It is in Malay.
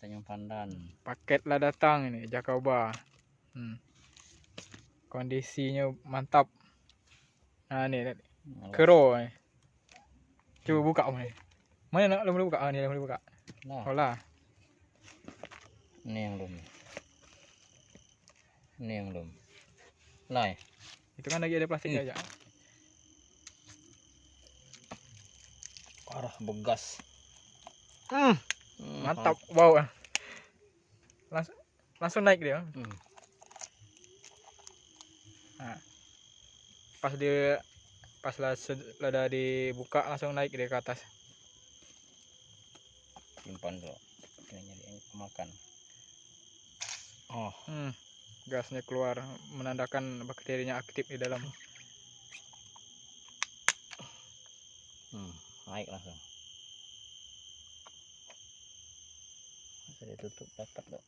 Tanjung Pandan. Paketlah datang ini Jakauba. Kondisinya mantap. Nah ni kero ni. Cuba buka ni. Mana nak boleh buka? Ni boleh buka. Nah. Oh lah. Ni yang belum. Ni yang belum. Lah. Itu kan lagi ada plastik aja. Parah begas. Mantap. Wow. Langsung naik dia. Nah. Pas dah dibuka langsung naik dia ke atas. Simpan dulu. Ini jadi pemakan. Gasnya keluar menandakan bakterinya aktif di dalam. Naik langsung. Bisa ditutup dapat, Dok.